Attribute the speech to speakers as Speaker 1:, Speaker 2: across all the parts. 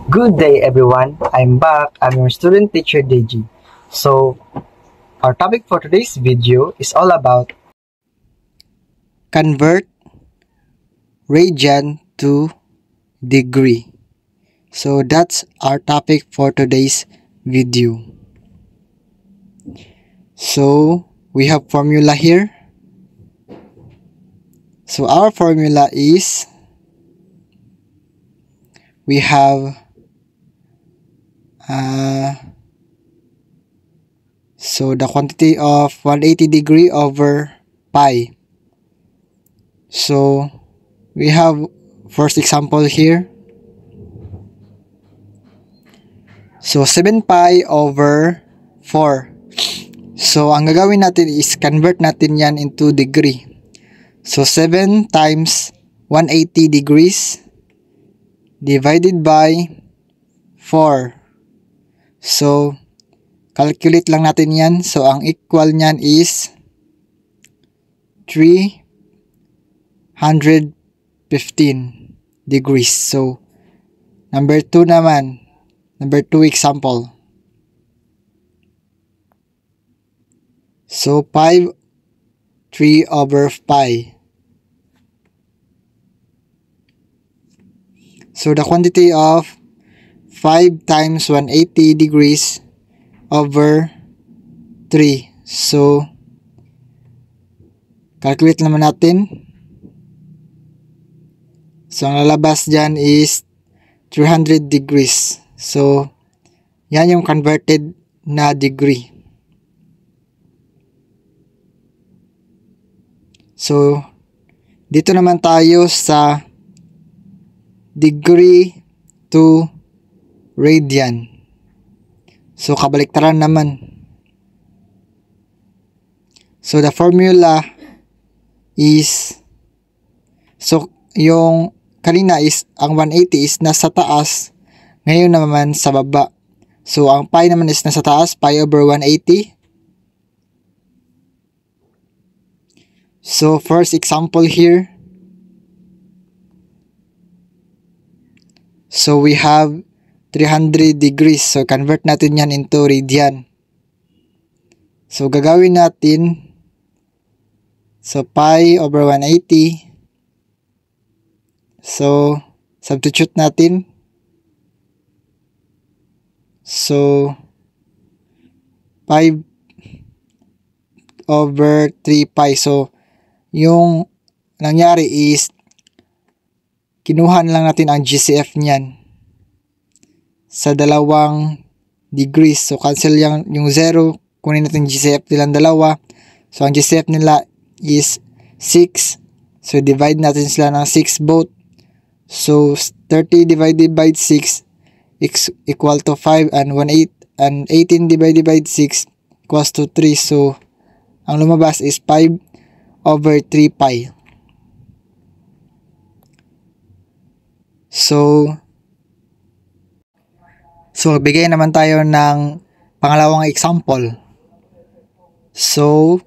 Speaker 1: Good day everyone, I'm back. I'm your student teacher Deji. So, our topic for today's video is all about convert radian to degree. So that's our topic for today's video. So we have formula here. So our formula is we have so the quantity of 180 degree over pi. So we have first example here. So 7 pi over 4. So ang gagawin natin is convert natin yan into degree. So 7 times 180 degrees divided by 4. So calculate lang natin yan. So ang equal nyan is 315 degrees. So number 2 naman. Number 2 example. So 3 over pi. So the quantity of 5 times 180 degrees over 3. So calculate naman natin. So ang lalabas dyan is 300 degrees. So yan yung converted na degree. So dito naman tayo sa degree to radian. So kabaliktaran naman. So the formula is, so yung kanina is ang 180 is nasa taas, ngayon naman sa baba. So ang pi naman is nasa taas, pi over 180. So first example here. So we have 300 degrees. So convert natin yan into radian. So gagawin natin. So pi over 180. So substitute natin. So 5 over 3 pi. So yung nangyari is kinuhan lang natin ang GCF niyan sa dalawang degrees. So cancel yung 0, kunin natin GCF nilang dalawa. So ang GCF nila is 6. So divide natin sila ng 6 both. So 30 divided by 6 equal to 5, and 18 divided by 6 equals to 3. So ang lumabas is 5 over 3 pi. So bigay naman tayo ng pangalawang example. So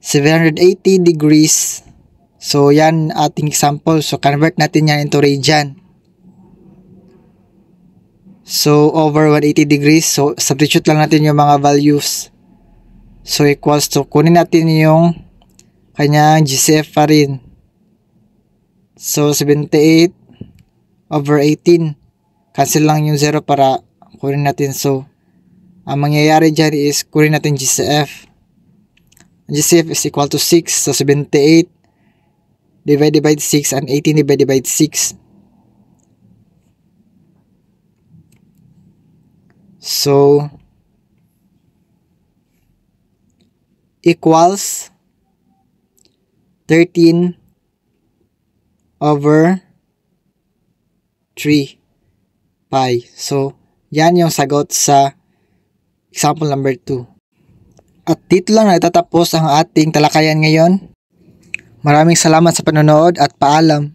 Speaker 1: 780 degrees. So yan ating example. So convert natin yan into radian. So over 180 degrees. So substitute lang natin yung mga values. So equals to, kunin natin yung kanyang GCF pa rin. So 78 over 18. Cancel lang yung 0 para kunin natin. So ang mangyayari dyan is kunin natin GCF. GCF is equal to 6. So 78 divided by 6 and 18 divided by 6. So equals 13 over 3 pi. So yan yung sagot sa example number 2. At dito lang natatapos ang ating talakayan ngayon. Maraming salamat sa panonood at paalam.